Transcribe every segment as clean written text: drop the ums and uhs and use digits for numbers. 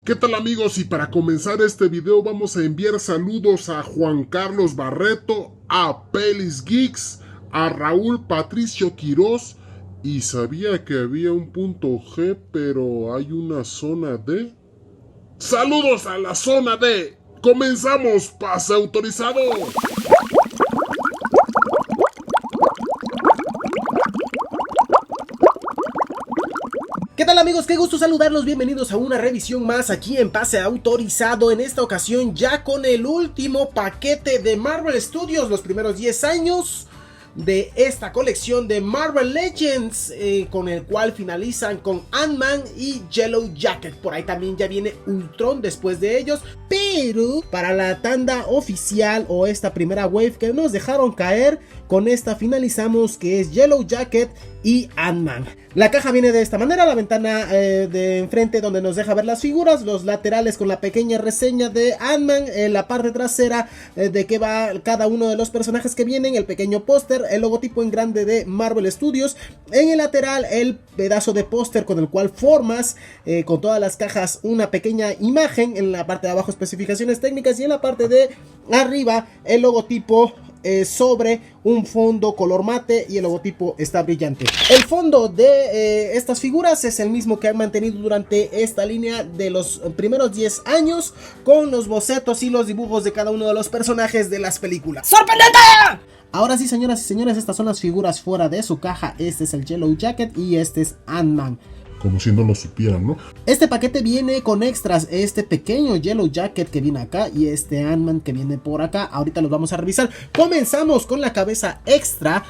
¿Qué tal amigos? Y para comenzar este video vamos a enviar saludos a Juan Carlos Barreto, a Pelis Geeks, a Raúl Patricio Quiroz. Y sabía que había un punto G, pero hay una zona D. ¡Saludos a la zona D! ¡Comenzamos! ¡Pase autorizado! ¿Qué tal amigos? Qué gusto saludarlos, bienvenidos a una revisión más aquí en Pase Autorizado. En esta ocasión ya con el último paquete de Marvel Studios, los primeros 10 años de esta colección de Marvel Legends, con el cual finalizan con Ant-Man y Yellow Jacket. Por ahí también ya viene Ultron después de ellos, pero para la tanda oficial o esta primera wave que nos dejaron caer, con esta finalizamos, que es Yellow Jacket y Ant-Man. La caja viene de esta manera, la ventana de enfrente donde nos deja ver las figuras, los laterales con la pequeña reseña de Ant-Man, la parte trasera de qué va cada uno de los personajes que vienen, el pequeño póster, el logotipo en grande de Marvel Studios, en el lateral el pedazo de póster con el cual formas con todas las cajas una pequeña imagen, en la parte de abajo especificaciones técnicas y en la parte de arriba el logotipo sobre un fondo color mate, y el logotipo está brillante. El fondo de estas figuras es el mismo que han mantenido durante esta línea de los primeros 10 años, con los bocetos y los dibujos de cada uno de los personajes de las películas. ¡Sorprendente! Ahora sí, señoras y señores, estas son las figuras fuera de su caja. Este es el Yellow Jacket y este es Ant-Man. Como si no lo supieran, ¿no? Este paquete viene con extras, este pequeño Yellow Jacket que viene acá y este Ant-Man que viene por acá. Ahorita los vamos a revisar. Comenzamos con la cabeza extra.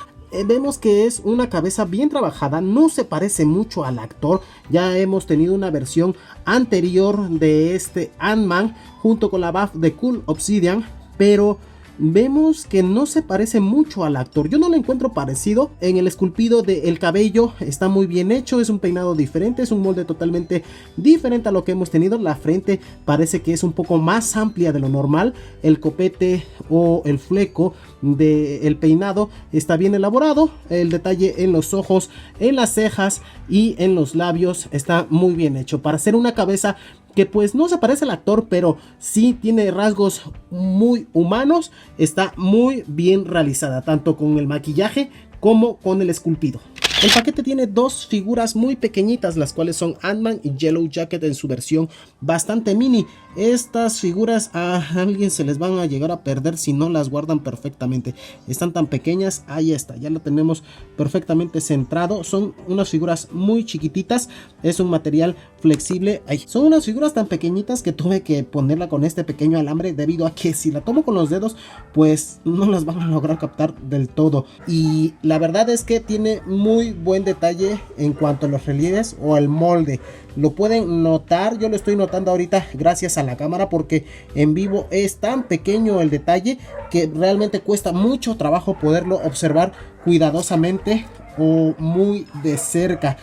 Vemos que es una cabeza bien trabajada, no se parece mucho al actor. Ya hemos tenido una versión anterior de este Ant-Man junto con la buff de Cool Obsidian, pero vemos que no se parece mucho al actor. Yo no lo encuentro parecido. En el esculpido del cabello está muy bien hecho, es un peinado diferente, es un molde totalmente diferente a lo que hemos tenido. La frente parece que es un poco más amplia de lo normal. El copete o el fleco del peinado está bien elaborado. El detalle en los ojos, en las cejas y en los labios está muy bien hecho para hacer una cabeza que pues no se parece al actor, pero sí tiene rasgos muy humanos. Está muy bien realizada, tanto con el maquillaje como con el esculpido. El paquete tiene dos figuras muy pequeñitas, las cuales son Ant-Man y Yellow Jacket en su versión bastante mini. Estas figuras a alguien se les van a llegar a perder si no las guardan perfectamente. Están tan pequeñas, ahí está, ya lo tenemos perfectamente centrado. Son unas figuras muy chiquititas, es un material flexible. Ahí. Son unas figuras tan pequeñitas que tuve que ponerla con este pequeño alambre, debido a que si la tomo con los dedos pues no las van a lograr captar del todo. Y la verdad es que tiene muy buen detalle en cuanto a los relieves o al molde. Lo pueden notar, yo lo estoy notando ahorita gracias a la cámara, porque en vivo es tan pequeño el detalle que realmente cuesta mucho trabajo poderlo observar cuidadosamente o muy de cerca.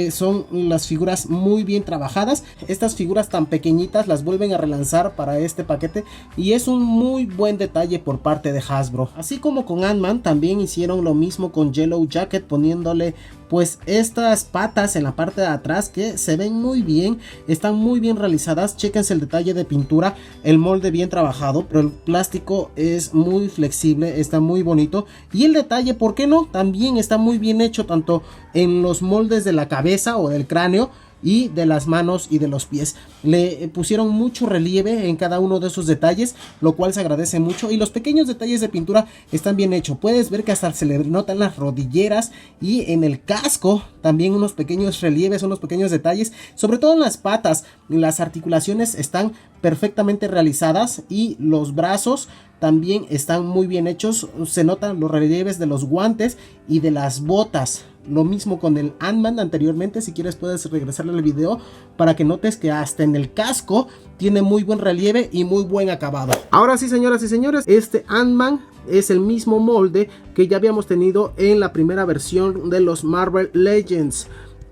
Son las figuras muy bien trabajadas. Estas figuras tan pequeñitas las vuelven a relanzar para este paquete y es un muy buen detalle por parte de Hasbro. Así como con Ant-Man, también hicieron lo mismo con Yellow Jacket, poniéndole pues estas patas en la parte de atrás que se ven muy bien, están muy bien realizadas. Chéquense el detalle de pintura, el molde bien trabajado, pero el plástico es muy flexible, está muy bonito, y el detalle, ¿por qué no? También está muy bien hecho, tanto en los moldes de la cabeza o del cráneo y de las manos y de los pies. Le pusieron mucho relieve en cada uno de esos detalles, lo cual se agradece mucho, y los pequeños detalles de pintura están bien hechos. Puedes ver que hasta se le notan las rodilleras, y en el casco también unos pequeños relieves, unos pequeños detalles, sobre todo en las patas. Las articulaciones están perfectamente realizadas y los brazos también están muy bien hechos. Se notan los relieves de los guantes y de las botas. Lo mismo con el Ant-Man anteriormente. Si quieres puedes regresarle al video para que notes que hasta en el casco tiene muy buen relieve y muy buen acabado. Ahora sí, señoras y señores, este Ant-Man es el mismo molde que ya habíamos tenido en la primera versión de los Marvel Legends,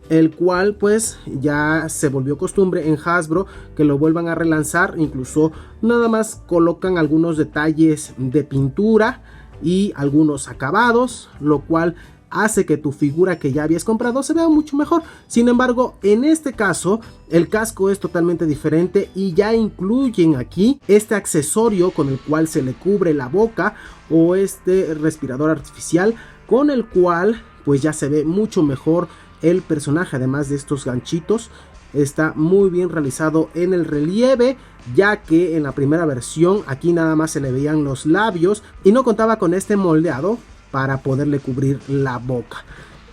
el cual pues ya se volvió costumbre en Hasbro que lo vuelvan a relanzar. Incluso nada más colocan algunos detalles de pintura y algunos acabados, lo cual hace que tu figura que ya habías comprado se vea mucho mejor. Sin embargo, en este caso el casco es totalmente diferente y ya incluyen aquí este accesorio con el cual se le cubre la boca, o este respirador artificial con el cual pues ya se ve mucho mejor el personaje. Además de estos ganchitos, está muy bien realizado en el relieve, ya que en la primera versión aquí nada más se le veían los labios y no contaba con este moldeado para poderle cubrir la boca.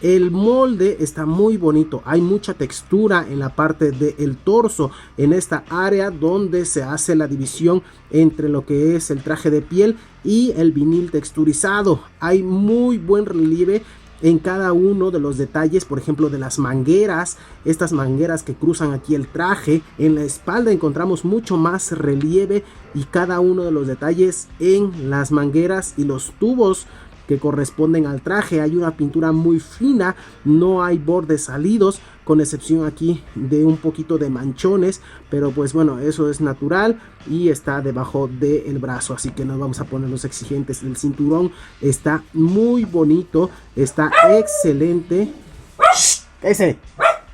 El molde está muy bonito, hay mucha textura en la parte del torso, en esta área donde se hace la división entre lo que es el traje de piel y el vinil texturizado. Hay muy buen relieve en cada uno de los detalles, por ejemplo de las mangueras, estas mangueras que cruzan aquí el traje. En la espalda encontramos mucho más relieve y cada uno de los detalles en las mangueras y los tubos que corresponden al traje. Hay una pintura muy fina, no hay bordes salidos, con excepción aquí de un poquito de manchones, pero pues bueno, eso es natural y está debajo del brazo, así que nos vamos a poner los exigentes. El cinturón está muy bonito, está excelente.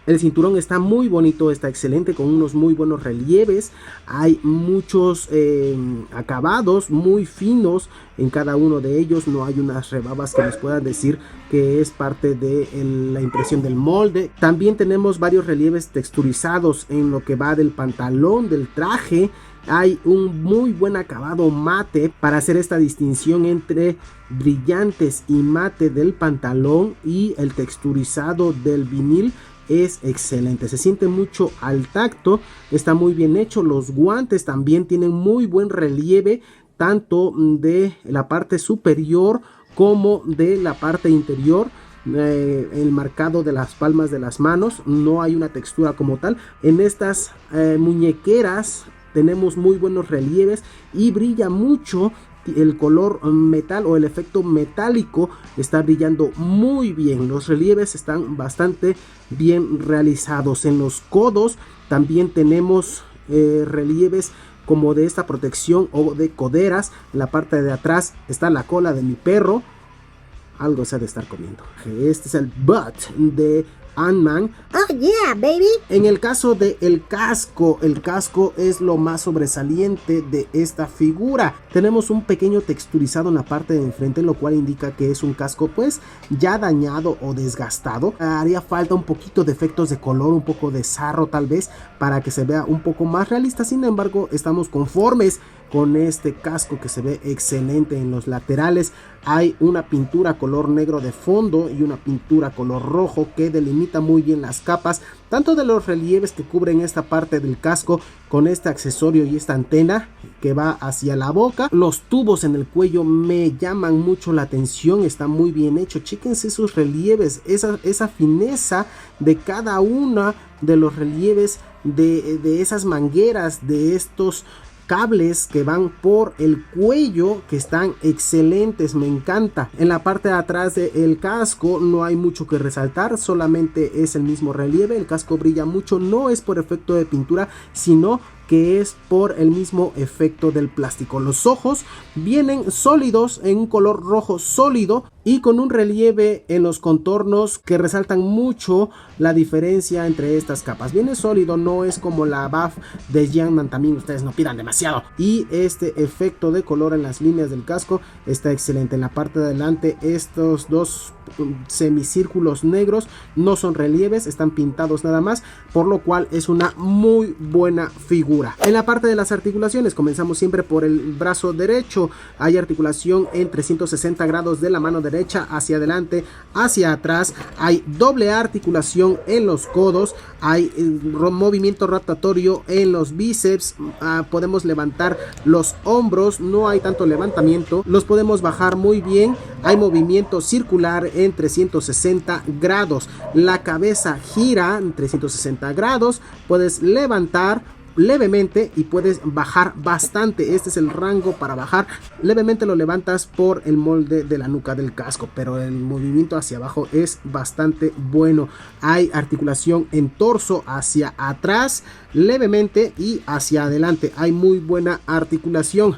El cinturón está muy bonito, está excelente, con unos muy buenos relieves. Hay muchos acabados muy finos en cada uno de ellos. No hay unas rebabas que nos puedan decir que es parte de la impresión del molde. También tenemos varios relieves texturizados en lo que va del pantalón, del traje. Hay un muy buen acabado mate para hacer esta distinción entre brillantes y mate del pantalón, y el texturizado del vinil es excelente, se siente mucho al tacto, está muy bien hecho. Los guantes también tienen muy buen relieve, tanto de la parte superior como de la parte interior. El marcado de las palmas de las manos, no hay una textura como tal. En estas muñequeras tenemos muy buenos relieves y brilla mucho el color metal, o el efecto metálico está brillando muy bien. Los relieves están bastante bien realizados. En los codos también tenemos relieves como de esta protección o de coderas. En la parte de atrás está la cola de mi perro, algo se ha de estar comiendo. Este es el butt de Ant-Man. Oh yeah, baby. En el caso de el casco es lo más sobresaliente de esta figura. Tenemos un pequeño texturizado en la parte de enfrente, lo cual indica que es un casco pues ya dañado o desgastado. Haría falta un poquito de efectos de color, un poco de sarro tal vez, para que se vea un poco más realista. Sin embargo, estamos conformes con este casco, que se ve excelente. En los laterales hay una pintura color negro de fondo y una pintura color rojo que delimita muy bien las capas, tanto de los relieves que cubren esta parte del casco con este accesorio y esta antena que va hacia la boca. Los tubos en el cuello me llaman mucho la atención, está muy bien hecho. Chéquense sus relieves, esa fineza de cada una de los relieves de esas mangueras, de estos cables que van por el cuello, que están excelentes, me encanta. En la parte de atrás del casco no hay mucho que resaltar, solamente es el mismo relieve. El casco brilla mucho, no es por efecto de pintura, sino que es por el mismo efecto del plástico. Los ojos vienen sólidos, en un color rojo sólido y con un relieve en los contornos que resaltan mucho la diferencia entre estas capas. Viene sólido, no es como la BAF de Ant-Man, también ustedes no pidan demasiado. Y este efecto de color en las líneas del casco está excelente. En la parte de adelante, estos dos semicírculos negros no son relieves, están pintados nada más, por lo cual es una muy buena figura. En la parte de las articulaciones, comenzamos siempre por el brazo derecho. Hay articulación en 360 grados de la mano derecha hacia adelante, hacia atrás. Hay doble articulación en los codos, hay movimiento rotatorio en los bíceps. Podemos levantar los hombros, no hay tanto levantamiento, los podemos bajar muy bien. Hay movimiento circular en 360 grados, la cabeza gira en 360 grados, puedes levantar levemente y puedes bajar bastante. Este es el rango para bajar. Levemente lo levantas por el molde de la nuca del casco, pero el movimiento hacia abajo es bastante bueno. Hay articulación en torso hacia atrás levemente y hacia adelante. Hay muy buena articulación.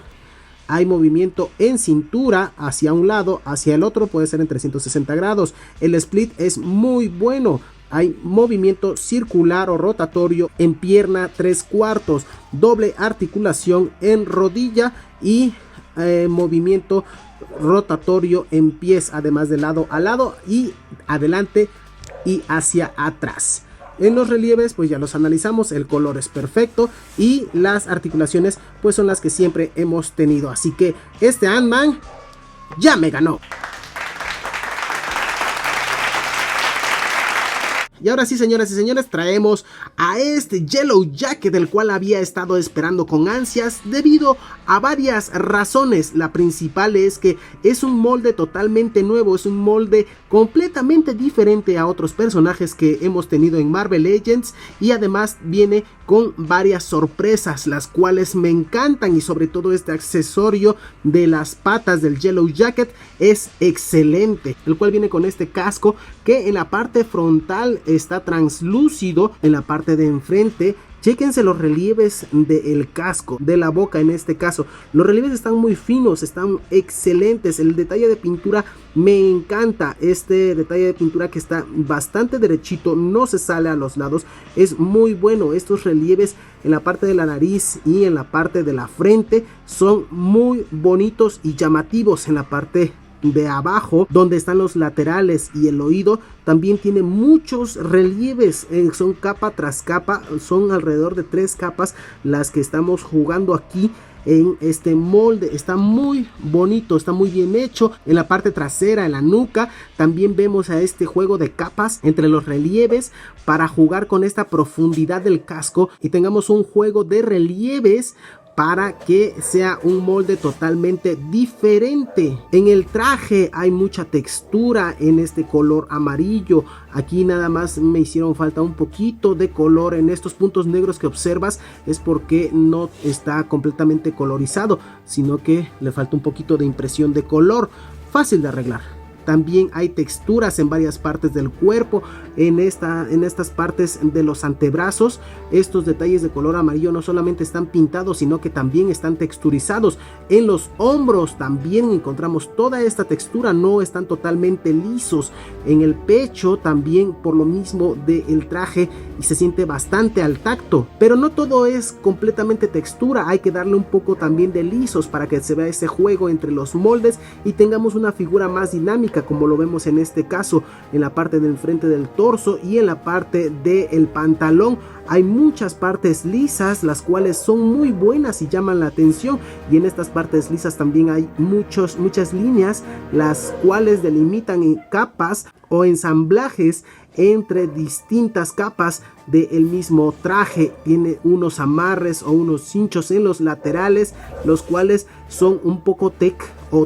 hay movimiento en cintura hacia un lado, hacia el otro, puede ser en 360 grados. El split es muy bueno. Hay movimiento circular o rotatorio en pierna 3/4, doble articulación en rodilla y movimiento rotatorio en pies, además de lado a lado y adelante y hacia atrás. En los relieves pues ya los analizamos, el color es perfecto y las articulaciones pues son las que siempre hemos tenido, así que este Ant-Man ya me ganó. Y ahora sí, señoras y señores, traemos a este Yellow Jacket, del cual había estado esperando con ansias debido a varias razones. La principal es que es un molde totalmente nuevo, es un molde completamente diferente a otros personajes que hemos tenido en Marvel Legends, y además viene con varias sorpresas, las cuales me encantan, y sobre todo este accesorio de las patas del Yellow Jacket es excelente, el cual viene con este casco que en la parte frontal está translúcido, en la parte de enfrente. Chéquense los relieves del casco, de la boca en este caso. Los relieves están muy finos, están excelentes. El detalle de pintura me encanta. Este detalle de pintura que está bastante derechito, no se sale a los lados. Es muy bueno. Estos relieves en la parte de la nariz y en la parte de la frente son muy bonitos y llamativos. En la parte de abajo, donde están los laterales y el oído, también tiene muchos relieves, son capa tras capa, son alrededor de 3 capas las que estamos jugando aquí en este molde. Está muy bonito, está muy bien hecho. En la parte trasera, en la nuca, también vemos a este juego de capas entre los relieves para jugar con esta profundidad del casco y tengamos un juego de relieves para que sea un molde totalmente diferente. En el traje hay mucha textura en este color amarillo. Aquí nada más me hicieron falta un poquito de color en estos puntos negros que observas, es porque no está completamente colorizado, sino que le falta un poquito de impresión de color. Fácil de arreglar. También hay texturas en varias partes del cuerpo, en estas partes de los antebrazos. Estos detalles de color amarillo no solamente están pintados, sino que también están texturizados. En los hombros también encontramos toda esta textura, no están totalmente lisos. En el pecho también, por lo mismo del traje, y se siente bastante al tacto. Pero no todo es completamente textura, hay que darle un poco también de lisos para que se vea ese juego entre los moldes y tengamos una figura más dinámica, como lo vemos en este caso. En la parte del frente del torso y en la parte del pantalón hay muchas partes lisas, las cuales son muy buenas y llaman la atención, y en estas partes lisas también hay muchas líneas, las cuales delimitan capas o ensamblajes entre distintas capas del mismo traje. Tiene unos amarres o unos cinchos en los laterales, los cuales son un poco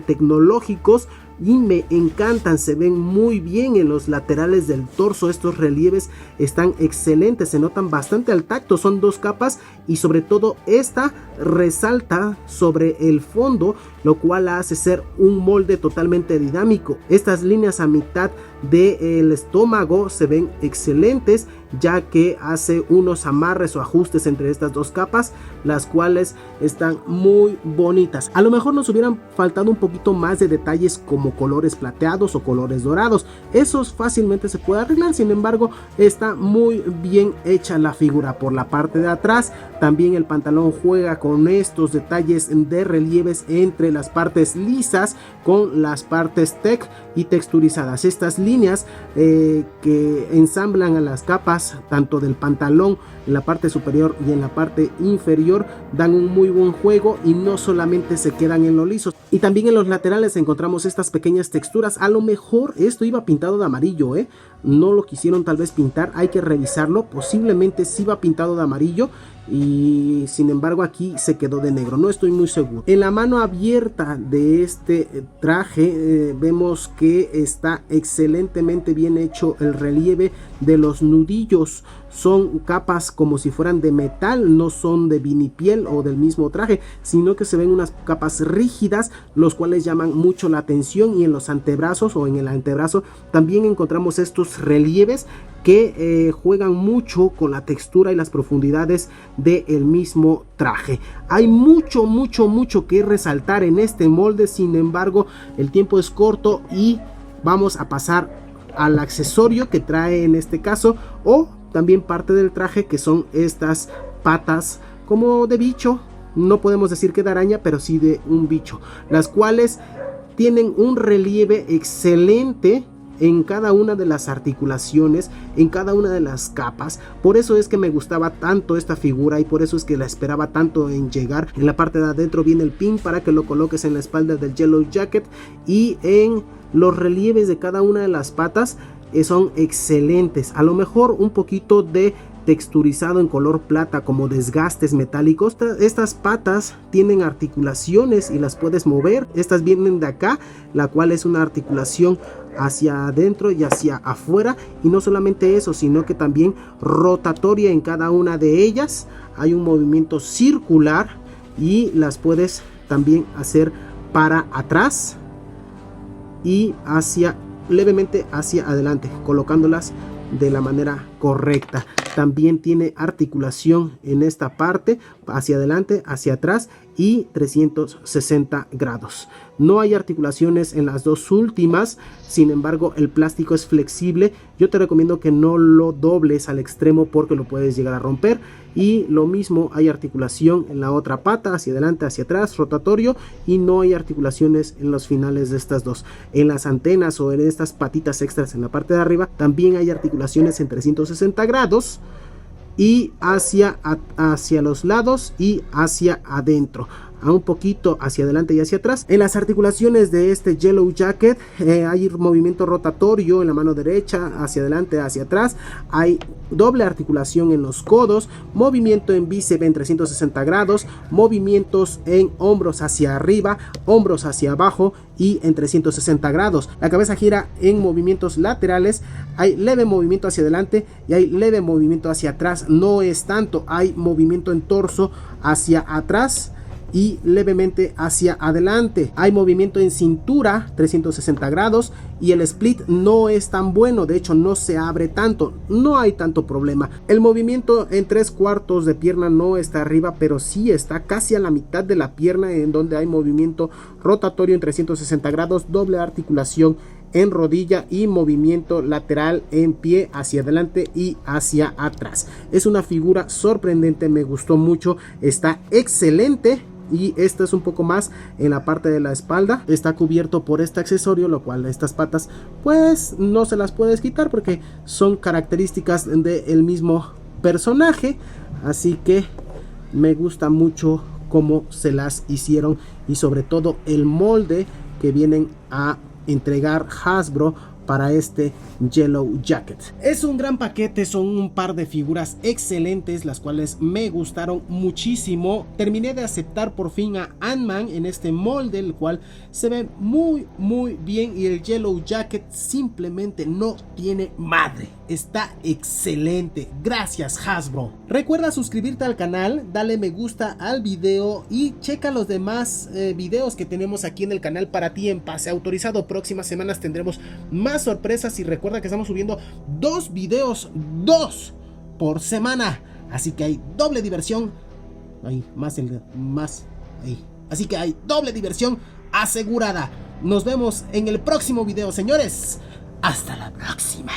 tecnológicos y me encantan, se ven muy bien en los laterales del torso. Estos relieves están excelentes, se notan bastante al tacto, son 2 capas y sobre todo esta resalta sobre el fondo, lo cual la hace ser un molde totalmente dinámico. Estas líneas a mitad del estómago se ven excelentes, ya que hace unos amarres o ajustes entre estas 2 capas, las cuales están muy bonitas. A lo mejor nos hubieran faltado un poquito más de detalles como colores plateados o colores dorados, esos fácilmente se puede arreglar. Sin embargo, está muy bien hecha la figura. Por la parte de atrás también el pantalón juega con estos detalles de relieves entre las partes lisas con las partes tech y texturizadas. Estas líneas que ensamblan a las capas tanto del pantalón en la parte superior y en la parte inferior dan un muy buen juego y no solamente se quedan en lo liso. Y también en los laterales encontramos estas pequeñas texturas. A lo mejor esto iba pintado de amarillo, no lo quisieron tal vez pintar, hay que revisarlo. Posiblemente sí va pintado de amarillo y sin embargo aquí se quedó de negro, no estoy muy seguro. En la mano abierta de este traje vemos que está excelentemente bien hecho el relieve de los nudillos. son capas como si fueran de metal, no son de vinipiel o del mismo traje, sino que se ven unas capas rígidas, los cuales llaman mucho la atención. Y en los antebrazos o en el antebrazo también encontramos estos relieves que juegan mucho con la textura y las profundidades del mismo traje. Hay mucho que resaltar en este molde, sin embargo el tiempo es corto y vamos a pasar al accesorio que trae en este caso, o también parte del traje, que son estas patas como de bicho, no podemos decir que de araña, pero sí de un bicho, las cuales tienen un relieve excelente en cada una de las articulaciones, en cada una de las capas. Por eso es que me gustaba tanto esta figura y por eso es que la esperaba tanto en llegar. En la parte de adentro viene el pin para que lo coloques en la espalda del Yellow Jacket, y en los relieves de cada una de las patas son excelentes. A lo mejor un poquito de texturizado en color plata, como desgastes metálicos. Estas patas tienen articulaciones y las puedes mover. Estas vienen de acá, la cual es una articulación hacia adentro y hacia afuera, y no solamente eso, sino que también rotatoria en cada una de ellas. Hay un movimiento circular y las puedes también hacer para atrás y levemente hacia adelante, colocándolas de la manera correcta. También tiene articulación en esta parte, hacia adelante, hacia atrás y 360 grados. No hay articulaciones en las dos últimas, sin embargo el plástico es flexible. Yo te recomiendo que no lo dobles al extremo porque lo puedes llegar a romper. Y lo mismo, hay articulación en la otra pata, hacia adelante, hacia atrás, rotatorio, y no hay articulaciones en los finales de estas dos. En las antenas o en estas patitas extras en la parte de arriba también hay articulaciones en 360 grados y hacia los lados y hacia adentro, a un poquito hacia adelante y hacia atrás. En las articulaciones de este Yellow Jacket hay movimiento rotatorio en la mano derecha, hacia adelante, hacia atrás. Hay doble articulación en los codos, movimiento en bíceps en 360 grados, movimientos en hombros hacia arriba, hombros hacia abajo y en 360 grados. La cabeza gira en movimientos laterales, hay leve movimiento hacia adelante y hay leve movimiento hacia atrás. No es tanto, hay movimiento en torso hacia atrás y levemente hacia adelante. Hay movimiento en cintura 360 grados y el split no es tan bueno, de hecho no se abre tanto, no hay tanto problema. El movimiento en 3/4 de pierna no está arriba, pero sí está casi a la mitad de la pierna, en donde hay movimiento rotatorio en 360 grados, doble articulación en rodilla y movimiento lateral en pie hacia adelante y hacia atrás. Es una figura sorprendente, me gustó mucho, está excelente. Y esta es un poco más en la parte de la espalda, está cubierto por este accesorio, lo cual estas patas pues no se las puedes quitar porque son características del mismo personaje. Así que me gusta mucho cómo se las hicieron y sobre todo el molde que vienen a entregar Hasbro para este Yellow Jacket. Es un gran paquete, son un par de figuras excelentes, las cuales me gustaron muchísimo. Terminé de aceptar por fin a Ant-Man en este molde, el cual se ve muy bien, y el Yellow Jacket simplemente no tiene madre. Está excelente. Gracias, Hasbro. Recuerda suscribirte al canal, dale me gusta al video y checa los demás videos que tenemos aquí en el canal para ti en pase autorizado. Próximas semanas tendremos más sorpresas y recuerda que estamos subiendo 2 videos, 2 por semana. Así que hay doble diversión. Así que hay doble diversión asegurada. Nos vemos en el próximo video, señores. Hasta la próxima.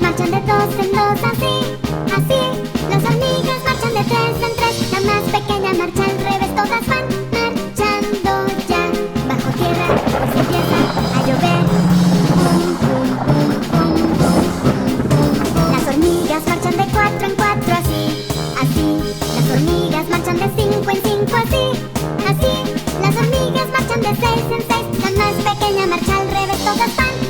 Marchan de 2 en 2, así. Las hormigas marchan de 3 en 3. La más pequeña marcha al revés. Todas van marchando ya. Bajo tierra pues empieza a llover. Pum, pum, pum, pum, pum, pum. Las hormigas marchan de 4 en 4, así. Las hormigas marchan de 5 en 5, así. Las hormigas marchan de 6 en 6. La más pequeña marcha al revés. Todas van